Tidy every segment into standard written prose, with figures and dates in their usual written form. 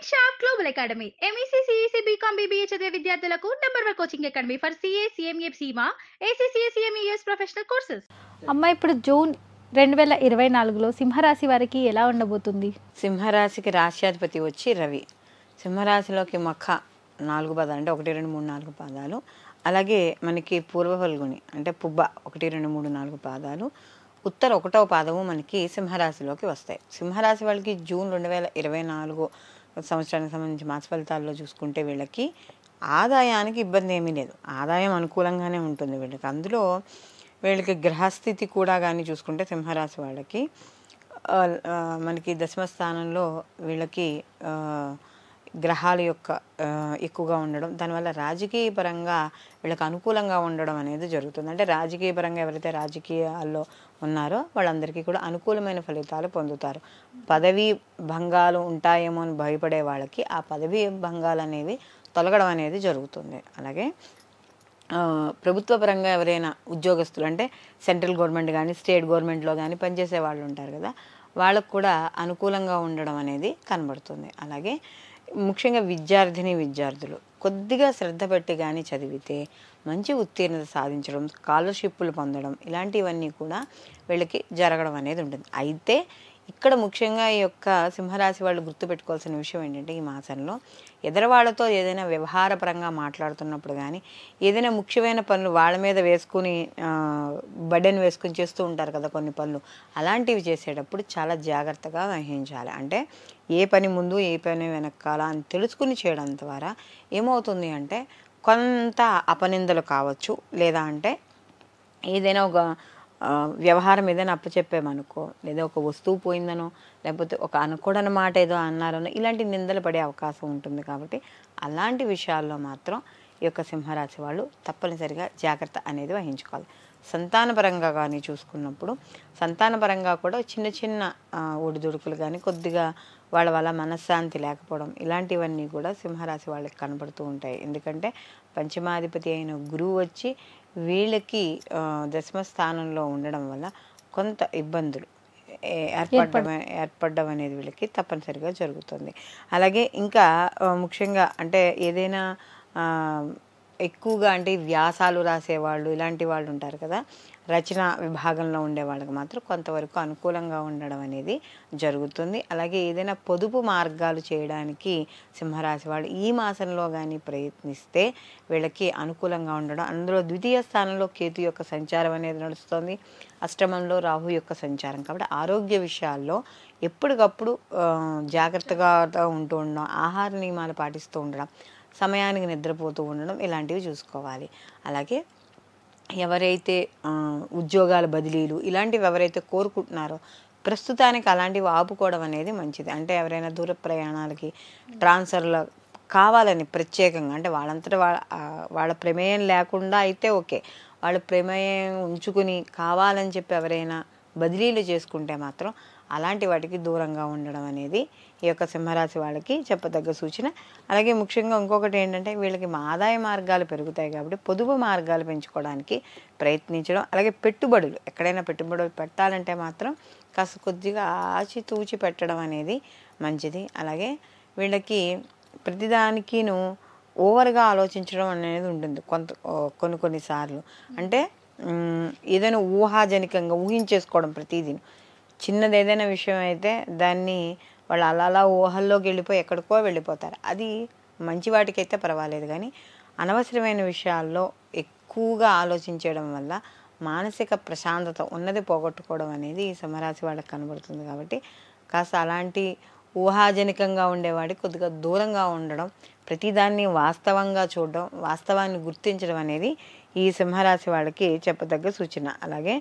Shop global academy MEC CEC BCom BBA చదివే విద్యార్థులకు number 1 coaching academy for CA CMA సీమా ACCA CMES professional courses. అమ్మ ఇప్పుడు June 2024లో సింహరాశి వారికి ఎలా ఉండబోతుంది? సింహరాశికి రాశ్యాధిపతి వచ్చి రవి. సింహరాశిలోకి మఖ 4 పదాలు అంటే 1 2 3 4 పాదాలు, అలాగే మనకి పూర్వ ఫల్గుని అంటే పుబ్బ 1 2 3 4 పాదాలు, ఉత్తర 1వ పాదము మనకి సింహరాశిలోకి వస్తాయి. సింహరాశి వాళ్ళకి జూన్ 2024 సంవత్సరానికి సంబంధించి మాస ఫలితాల్లో చూసుకుంటే వీళ్ళకి ఆదాయానికి ఇబ్బంది ఏమీ లేదు, ఆదాయం అనుకూలంగానే ఉంటుంది వీళ్ళకి. అందులో వీళ్ళకి గ్రహస్థితి కూడా కానీ చూసుకుంటే సింహరాశి వాళ్ళకి మనకి దశమ స్థానంలో వీళ్ళకి గ్రహాల యొక్క ఎక్కువగా ఉండడం, దానివల్ల రాజకీయ పరంగా వీళ్ళకి అనుకూలంగా ఉండడం అనేది జరుగుతుంది. అంటే రాజకీయ పరంగా ఎవరైతే రాజకీయాల్లో ఉన్నారో వాళ్ళందరికీ కూడా అనుకూలమైన ఫలితాలు పొందుతారు. పదవీ భంగాలు ఉంటాయేమో అని భయపడే వాళ్ళకి ఆ పదవీ భంగాలు అనేవి తొలగడం అనేది జరుగుతుంది. అలాగే ప్రభుత్వ పరంగా ఎవరైనా ఉద్యోగస్తులు అంటే సెంట్రల్ గవర్నమెంట్ కానీ స్టేట్ గవర్నమెంట్లో కానీ పనిచేసే వాళ్ళు ఉంటారు కదా, వాళ్ళకు కూడా అనుకూలంగా ఉండడం అనేది కనబడుతుంది. అలాగే ముఖ్యంగా విద్యార్థులు కొద్దిగా శ్రద్ధ పెట్టి కానీ చదివితే మంచి ఉత్తీర్ణత సాధించడం, స్కాలర్షిప్లు పొందడం ఇలాంటివన్నీ కూడా వీళ్ళకి జరగడం అనేది ఉంటుంది. అయితే ఇక్కడ ముఖ్యంగా ఈ యొక్క సింహరాశి వాళ్ళు గుర్తుపెట్టుకోవాల్సిన విషయం ఏంటంటే, ఈ మాసంలో ఎదరవాళ్ళతో ఏదైనా వ్యవహారపరంగా మాట్లాడుతున్నప్పుడు కానీ ఏదైనా ముఖ్యమైన పనులు వాళ్ళ మీద వేసుకుని బర్డెన్ వేసుకుని చేస్తూ ఉంటారు కదా కొన్ని పనులు, అలాంటివి చేసేటప్పుడు చాలా జాగ్రత్తగా వహించాలి. అంటే ఏ పని ముందు ఏ పని వెనకాల అని తెలుసుకుని చేయడం ద్వారా ఏమవుతుంది అంటే కొంత అపనిందలు కావచ్చు, లేదా అంటే ఏదైనా ఒక వ్యవహారం ఏదైనా అప్పచెప్పామనుకో, లేదా ఒక వస్తువు పోయిందనో, లేకపోతే ఒక అనుకోడని మాట ఏదో అన్నారనో ఇలాంటి నిందలు పడే అవకాశం ఉంటుంది. కాబట్టి అలాంటి విషయాల్లో మాత్రం ఈ యొక్క సింహరాశి వాళ్ళు తప్పనిసరిగా జాగ్రత్త అనేది వహించుకోవాలి. సంతానపరంగా కానీ చూసుకున్నప్పుడు సంతానపరంగా కూడా చిన్న చిన్న ఒడిదుడుకులు కానీ కొద్దిగా వాళ్ళ వల్ల మనశ్శాంతి లేకపోవడం ఇలాంటివన్నీ కూడా సింహరాశి వాళ్ళకి కనబడుతూ ఉంటాయి. ఎందుకంటే పంచమాధిపతి అయిన గురువు వచ్చి వీళ్ళకి దశమ స్థానంలో ఉండడం వల్ల కొంత ఇబ్బందులు ఏర్పడడం అనేది వీళ్ళకి తప్పనిసరిగా జరుగుతుంది. అలాగే ఇంకా ముఖ్యంగా అంటే ఏదైనా ఎక్కువగా అంటే వ్యాసాలు రాసేవాళ్ళు ఇలాంటి వాళ్ళు ఉంటారు కదా, రచన విభాగంలో ఉండే వాళ్ళకి మాత్రం కొంతవరకు అనుకూలంగా ఉండడం అనేది జరుగుతుంది. అలాగే ఏదైనా పొదుపు మార్గాలు చేయడానికి సింహరాశి వాళ్ళు ఈ మాసంలో కానీ ప్రయత్నిస్తే వీళ్ళకి అనుకూలంగా ఉండడం. అందులో ద్వితీయ స్థానంలో కేతు యొక్క సంచారం అనేది నడుస్తుంది, అష్టమంలో రాహు యొక్క సంచారం. కాబట్టి ఆరోగ్య విషయాల్లో ఎప్పటికప్పుడు జాగ్రత్తగా ఉంటూ ఉండడం, ఆహార నియమాలు పాటిస్తూ ఉండడం, సమయానికి నిద్రపోతూ ఉండడం ఇలాంటివి చూసుకోవాలి. అలాగే ఎవరైతే ఉద్యోగాల బదిలీలు ఇలాంటివి ఎవరైతే కోరుకుంటున్నారో ప్రస్తుతానికి అలాంటివి ఆపుకోవడం అనేది మంచిది. అంటే ఎవరైనా దూర ప్రయాణాలకి ట్రాన్స్ఫర్లు కావాలని ప్రత్యేకంగా అంటే వాళ్ళంతటా వాళ్ళ ప్రమేయం లేకుండా అయితే ఓకే, వాళ్ళ ప్రమేయం ఉంచుకుని కావాలని చెప్పి ఎవరైనా బదిలీలు చేసుకుంటే మాత్రం అలాంటి వాటికి దూరంగా ఉండడం అనేది ఈ యొక్క సింహరాశి వాళ్ళకి చెప్పదగ్గ సూచన. అలాగే ముఖ్యంగా ఇంకొకటి ఏంటంటే వీళ్ళకి ఆదాయ మార్గాలు పెరుగుతాయి కాబట్టి పొదుపు మార్గాలు పెంచుకోవడానికి ప్రయత్నించడం. అలాగే పెట్టుబడులు ఎక్కడైనా పెట్టుబడులు పెట్టాలంటే మాత్రం కాస్త కొద్దిగా ఆచితూచి పెట్టడం అనేది మంచిది. అలాగే వీళ్ళకి ప్రతిదానికిను ఓవర్గా ఆలోచించడం అనేది ఉంటుంది కొన్నిసార్లు. అంటే ఏదైనా ఊహాజనికంగా ఊహించేసుకోవడం ప్రతిదీ. చిన్నది ఏదైనా విషయం అయితే దాన్ని వాళ్ళు అలా ఊహల్లోకి వెళ్ళిపోయి ఎక్కడికో వెళ్ళిపోతారు. అది మంచి వాటికైతే పర్వాలేదు, కానీ అనవసరమైన విషయాల్లో ఎక్కువగా ఆలోచించడం వల్ల మానసిక ప్రశాంతత ఉన్నది పోగొట్టుకోవడం అనేది ఈ సింహరాశి వాళ్ళకి కనబడుతుంది. కాబట్టి కాస్త అలాంటి ఊహాజనికంగా ఉండేవాడికి కొద్దిగా దూరంగా ఉండడం, ప్రతిదాన్ని వాస్తవంగా చూడడం, వాస్తవాన్ని గుర్తించడం అనేది ఈ సింహరాశి వాళ్ళకి చెప్పదగ్గ సూచన. అలాగే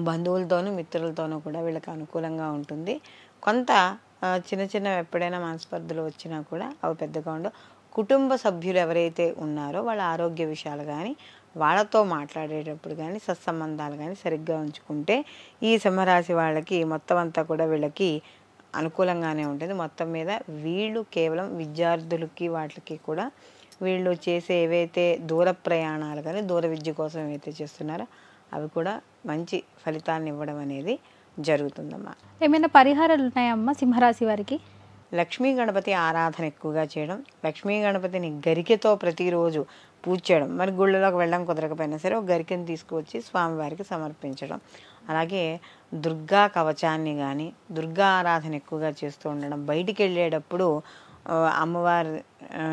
బంధువులతోనూ మిత్రులతోనూ కూడా వీళ్ళకి అనుకూలంగా ఉంటుంది. కొంత చిన్న చిన్న ఎప్పుడైనా మనస్పర్ధలు వచ్చినా కూడా అవి పెద్దగా ఉండవు. కుటుంబ సభ్యులు ఎవరైతే ఉన్నారో వాళ్ళ ఆరోగ్య విషయాలు కానీ వాళ్ళతో మాట్లాడేటప్పుడు కానీ సత్సంబంధాలు కానీ సరిగ్గా ఉంచుకుంటే ఈ సింహరాశి వాళ్ళకి మొత్తం అంతా కూడా వీళ్ళకి అనుకూలంగానే ఉంటుంది. మొత్తం మీద వీళ్ళు కేవలం విద్యార్థులకి వాటికి కూడా వీళ్ళు చేసే ఏవైతే దూర ప్రయాణాలు కానీ దూర విద్య కోసం ఏవైతే చేస్తున్నారో అవి కూడా మంచి ఫలితాలను ఇవ్వడం అనేది జరుగుతుందమ్మా. ఏమైనా పరిహారాలు ఉన్నాయమ్మా సింహరాశి వారికి? లక్ష్మీ గణపతి ఆరాధన ఎక్కువగా చేయడం, లక్ష్మీ గణపతిని గరికెతో ప్రతిరోజు పూజ చేయడం, మరి గుళ్ళలోకి వెళ్ళడం కుదరకపోయినా సరే ఒక గరికెని తీసుకువచ్చి స్వామివారికి సమర్పించడం. అలాగే దుర్గా కవచాన్ని కానీ, దుర్గా ఆరాధన ఎక్కువగా చేస్తూ ఉండడం, బయటికి వెళ్ళేటప్పుడు అమ్మవారి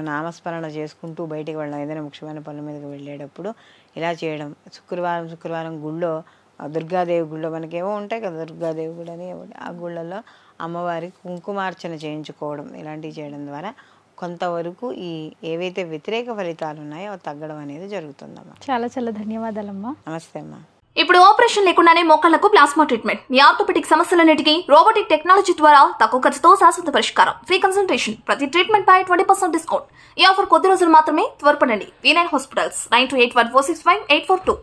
నామస్మరణ చేసుకుంటూ బయటికి వెళ్ళడం, ఏదైనా ముఖ్యమైన పనుల మీదకి వెళ్ళేటప్పుడు ఇలా చేయడం. శుక్రవారం గుళ్ళో దుర్గాదేవి గుళ్ళో మనకేమో ఉంటాయి కదా, దుర్గాదేవి గుడి అని, ఆ గుళ్ళల్లో అమ్మవారికి కుంకుమార్చన చేయించుకోవడం, ఇలాంటివి చేయడం ద్వారా కొంతవరకు ఈ ఏవైతే వ్యతిరేక ఫలితాలు ఉన్నాయో అవి తగ్గడం అనేది జరుగుతుందమ్మా. చాలా చాలా ధన్యవాదాలమ్మా. నమస్తే అమ్మా. ఇప్పుడు ఆపరేషన్ లేకుండానే మోకాళ్లకు ప్లాస్మా ట్రీట్మెంట్, మీ ఆర్థోపెడిక్ సమస్యలన్నిటికీ రోబోటిక్ టెక్నాలజీ ద్వారా తక్కువ ఖర్చుతో శాశ్వత పరిష్కారం, ఫ్రీ కన్సల్టేషన్, ప్రతి ట్రీట్మెంట్ పై 20% డిస్కౌంట్. ఈ ఆఫర్ కొద్ది రోజులు మాత్రమే, త్వరపడండి. V9 hospitals 9281465842.